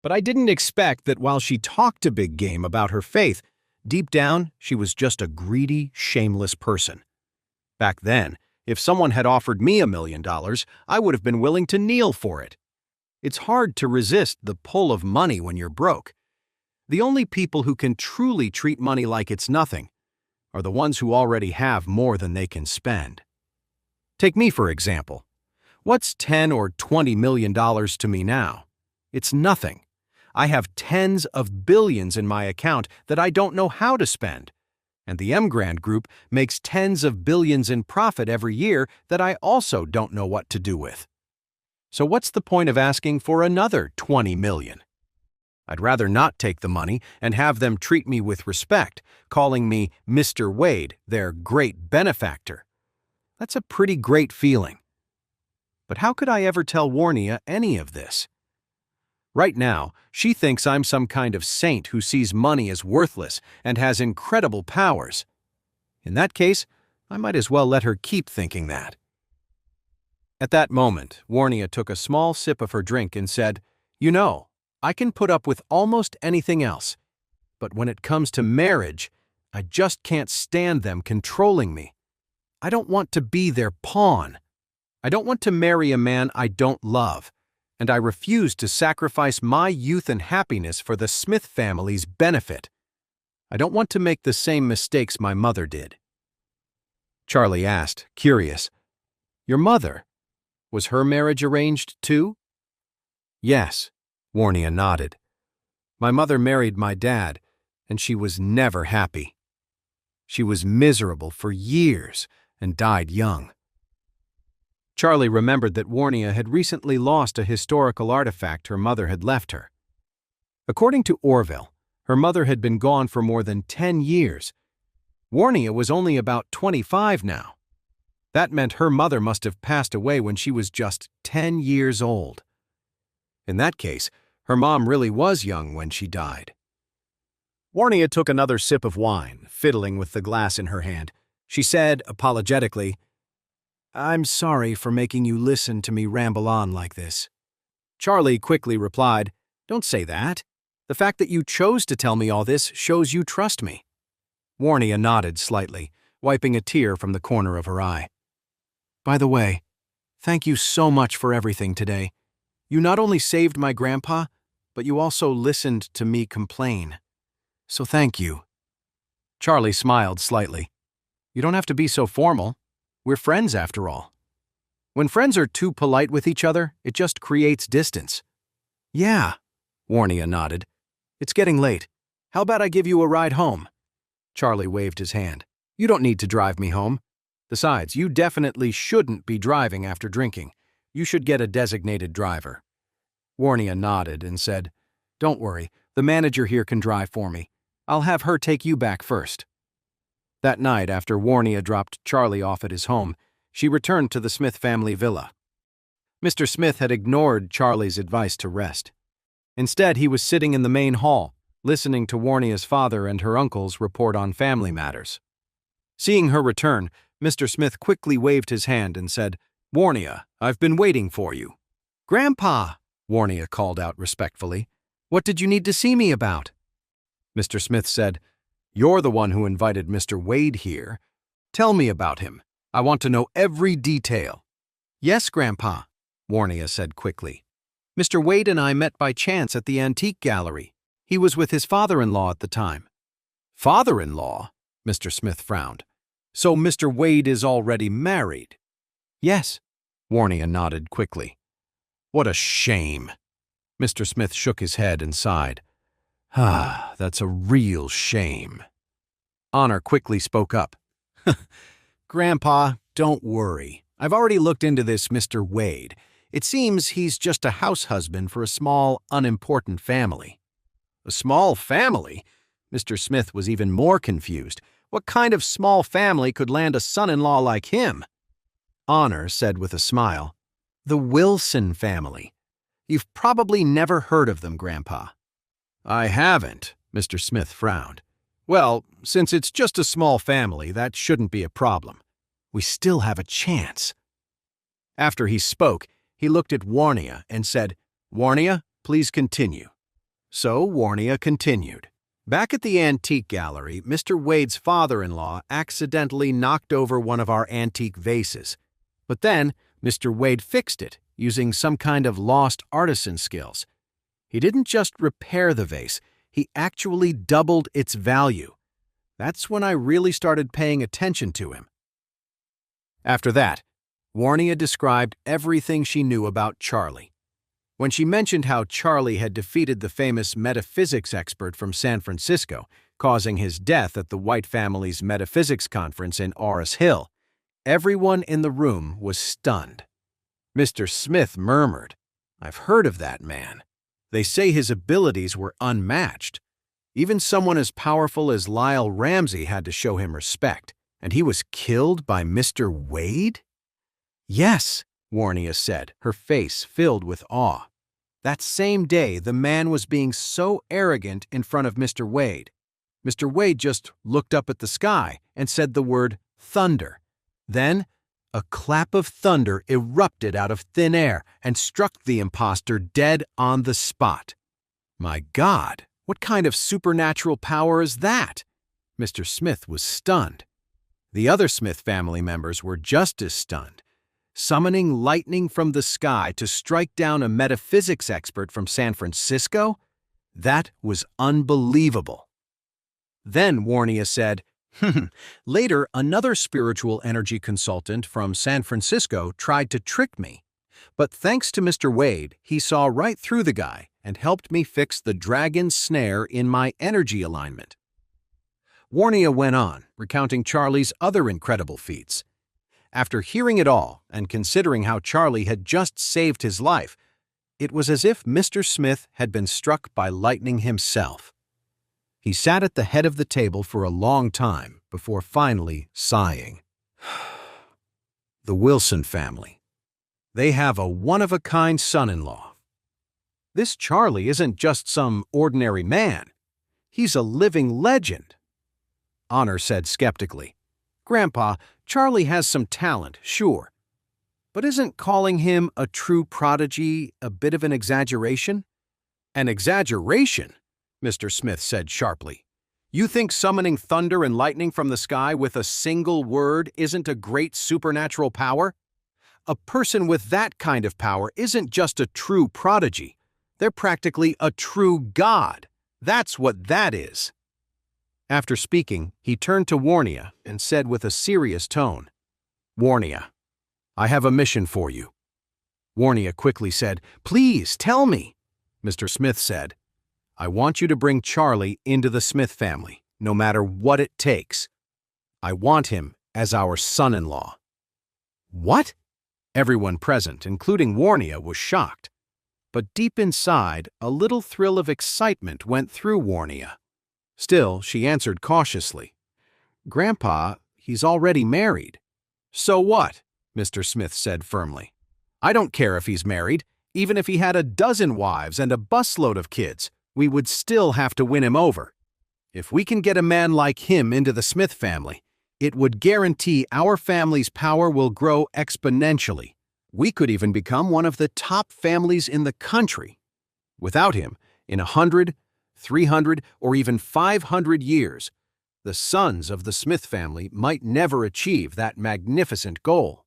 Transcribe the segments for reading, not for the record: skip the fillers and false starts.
But I didn't expect that while she talked a big game about her faith, deep down, she was just a greedy, shameless person. Back then, if someone had offered me $1,000,000, I would have been willing to kneel for it. It's hard to resist the pull of money when you're broke. The only people who can truly treat money like it's nothing are the ones who already have more than they can spend. Take me, for example. What's $10 or $20 million to me now? It's nothing. I have tens of billions in my account that I don't know how to spend. And the Grant Group makes tens of billions in profit every year that I also don't know what to do with. So what's the point of asking for another 20 million? I'd rather not take the money and have them treat me with respect, calling me Mr. Wade, their great benefactor. That's a pretty great feeling. But how could I ever tell Warnia any of this? Right now, she thinks I'm some kind of saint who sees money as worthless and has incredible powers. In that case, I might as well let her keep thinking that. At that moment, Warnia took a small sip of her drink and said, "You know, I can put up with almost anything else. But when it comes to marriage, I just can't stand them controlling me. I don't want to be their pawn. I don't want to marry a man I don't love. And I refuse to sacrifice my youth and happiness for the Smith family's benefit. I don't want to make the same mistakes my mother did." Charlie asked, curious, "Your mother? Was her marriage arranged too?" "Yes," Warnia nodded. "My mother married my dad, and she was never happy. She was miserable for years and died young." Charlie remembered that Warnia had recently lost a historical artifact her mother had left her. According to Orville, her mother had been gone for more than 10 years. Warnia was only about 25 now. That meant her mother must have passed away when she was just 10 years old. In that case, her mom really was young when she died. Warnia took another sip of wine, fiddling with the glass in her hand. She said, apologetically, "I'm sorry for making you listen to me ramble on like this." Charlie quickly replied, "Don't say that. The fact that you chose to tell me all this shows you trust me." Warnia nodded slightly, wiping a tear from the corner of her eye. "By the way, thank you so much for everything today. You not only saved my grandpa, but you also listened to me complain. So thank you." Charlie smiled slightly. "You don't have to be so formal. We're friends, after all. When friends are too polite with each other, it just creates distance." "Yeah," Warnia nodded. "It's getting late. How about I give you a ride home?" Charlie waved his hand. "You don't need to drive me home. Besides, you definitely shouldn't be driving after drinking. You should get a designated driver." Warnia nodded and said, "Don't worry, the manager here can drive for me. I'll have her take you back first." That night, after Warnia dropped Charlie off at his home, she returned to the Smith family villa. Mr. Smith had ignored Charlie's advice to rest. Instead, he was sitting in the main hall, listening to Warnia's father and her uncles report on family matters. Seeing her return, Mr. Smith quickly waved his hand and said, "Warnia, I've been waiting for you." "Grandpa," Warnia called out respectfully, "what did you need to see me about?" Mr. Smith said, "You're the one who invited Mr. Wade here. Tell me about him. I want to know every detail." "Yes, Grandpa," Warnia said quickly. "Mr. Wade and I met by chance at the antique gallery. He was with his father-in-law at the time." "Father-in-law?" Mr. Smith frowned. "So Mr. Wade is already married?" "Yes," Warnia nodded quickly. "What a shame." Mr. Smith shook his head and sighed. "Ah, that's a real shame." Honor quickly spoke up. "Grandpa, don't worry. I've already looked into this Mr. Wade. It seems he's just a house husband for a small, unimportant family." "A small family?" Mr. Smith was even more confused. What kind of small family could land a son-in-law like him? Honor said with a smile, "The Wilson family. You've probably never heard of them, Grandpa." "I haven't," Mr. Smith frowned. "Well, since it's just a small family, that shouldn't be a problem. We still have a chance." After he spoke, he looked at Warnia and said, "Warnia, please continue." So Warnia continued. Back at the antique gallery, Mr. Wade's father-in-law accidentally knocked over one of our antique vases. But then, Mr. Wade fixed it, using some kind of lost artisan skills. He didn't just repair the vase, he actually doubled its value. That's when I really started paying attention to him. After that, Warnia described everything she knew about Charlie. When she mentioned how Charlie had defeated the famous metaphysics expert from San Francisco, causing his death at the White family's metaphysics conference in Oris Hill, everyone in the room was stunned. Mr. Smith murmured, "I've heard of that man. They say his abilities were unmatched. Even someone as powerful as Lyle Ramsey had to show him respect, and he was killed by Mr. Wade?" "Yes," Warnia said, her face filled with awe. That same day, the man was being so arrogant in front of Mr. Wade. Mr. Wade just looked up at the sky and said the word thunder. Then, a clap of thunder erupted out of thin air and struck the imposter dead on the spot. "My God, what kind of supernatural power is that?" Mr. Smith was stunned. The other Smith family members were just as stunned. Summoning lightning from the sky to strike down a metaphysics expert from San Francisco? That was unbelievable. Then Warnia said, "Later, another spiritual energy consultant from San Francisco tried to trick me. But thanks to Mr. Wade, he saw right through the guy and helped me fix the dragon's snare in my energy alignment." Warnia went on, recounting Charlie's other incredible feats. After hearing it all and considering how Charlie had just saved his life, it was as if Mr. Smith had been struck by lightning himself. He sat at the head of the table for a long time before finally sighing. The Wilson family. They have a one-of-a-kind son-in-law. This Charlie isn't just some ordinary man. He's a living legend. Honor said skeptically, "Grandpa, Charlie has some talent, sure. But isn't calling him a true prodigy a bit of an exaggeration?" "An exaggeration?" Mr. Smith said sharply. "You think summoning thunder and lightning from the sky with a single word isn't a great supernatural power? A person with that kind of power isn't just a true prodigy. They're practically a true god. That's what that is." After speaking, he turned to Warnia and said with a serious tone, "Warnia, I have a mission for you." Warnia quickly said, "Please, tell me." Mr. Smith said, "I want you to bring Charlie into the Smith family, no matter what it takes. I want him as our son-in-law." "What?" Everyone present, including Warnia, was shocked. But deep inside, a little thrill of excitement went through Warnia. Still, she answered cautiously, "Grandpa, he's already married." "So what?" Mr. Smith said firmly. "I don't care if he's married. Even if he had a dozen wives and a busload of kids, we would still have to win him over. If we can get a man like him into the Smith family, it would guarantee our family's power will grow exponentially. We could even become one of the top families in the country. Without him, in 100, 300, or even 500 years, the sons of the Smith family might never achieve that magnificent goal."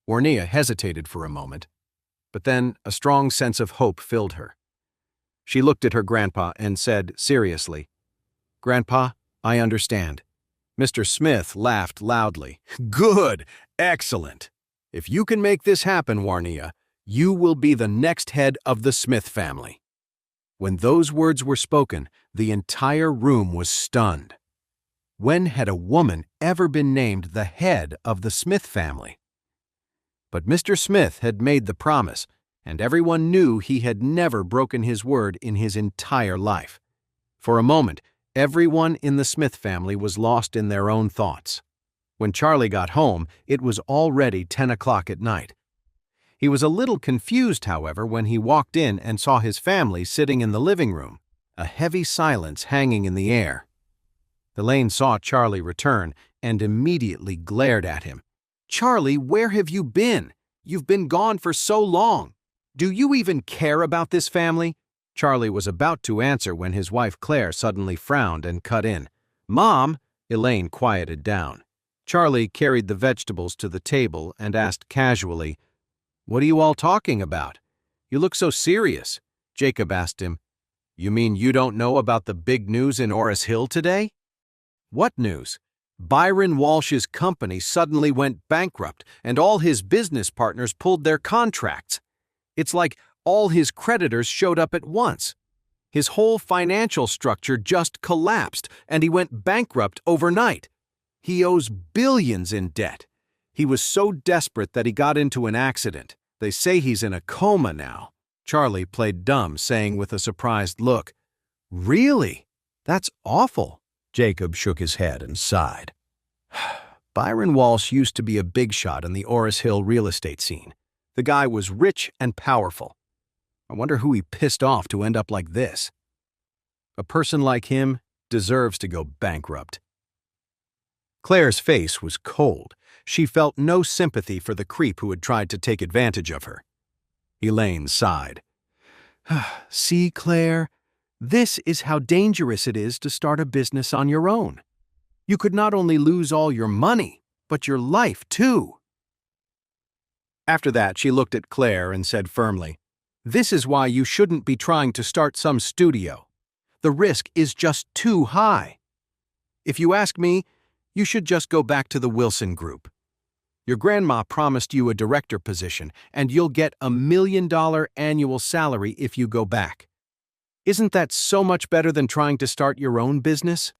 Warnia hesitated for a moment, but then a strong sense of hope filled her. She looked at her grandpa and said seriously, "Grandpa, I understand." Mr. Smith laughed loudly. "Good! Excellent! If you can make this happen, Warnia, you will be the next head of the Smith family." When those words were spoken, the entire room was stunned. When had a woman ever been named the head of the Smith family? But Mr. Smith had made the promise, and everyone knew he had never broken his word in his entire life. For a moment, everyone in the Smith family was lost in their own thoughts. When Charlie got home, it was already 10 o'clock at night. He was a little confused, however, when he walked in and saw his family sitting in the living room, a heavy silence hanging in the air. Elaine saw Charlie return and immediately glared at him. "Charlie, where have you been? You've been gone for so long. Do you even care about this family?" Charlie was about to answer when his wife Claire suddenly frowned and cut in. "Mom!" Elaine quieted down. Charlie carried the vegetables to the table and asked casually, "What are you all talking about? You look so serious." Jacob asked him, "You mean you don't know about the big news in Orris Hill today?" "What news?" "Byron Walsh's company suddenly went bankrupt and all his business partners pulled their contracts. It's like all his creditors showed up at once. His whole financial structure just collapsed and he went bankrupt overnight. He owes billions in debt. He was so desperate that he got into an accident. They say he's in a coma now." Charlie played dumb, saying with a surprised look, "Really? That's awful." Jacob shook his head and sighed. Byron Walsh used to be a big shot in the Orris Hill real estate scene. The guy was rich and powerful. I wonder who he pissed off to end up like this. A person like him deserves to go bankrupt. Claire's face was cold. She felt no sympathy for the creep who had tried to take advantage of her. Elaine sighed. "See, Claire, this is how dangerous it is to start a business on your own. You could not only lose all your money, but your life too." After that, she looked at Claire and said firmly, "This is why you shouldn't be trying to start some studio. The risk is just too high. If you ask me, you should just go back to the Wilson Group. Your grandma promised you a director position, and you'll get $1 million annual salary if you go back. Isn't that so much better than trying to start your own business?"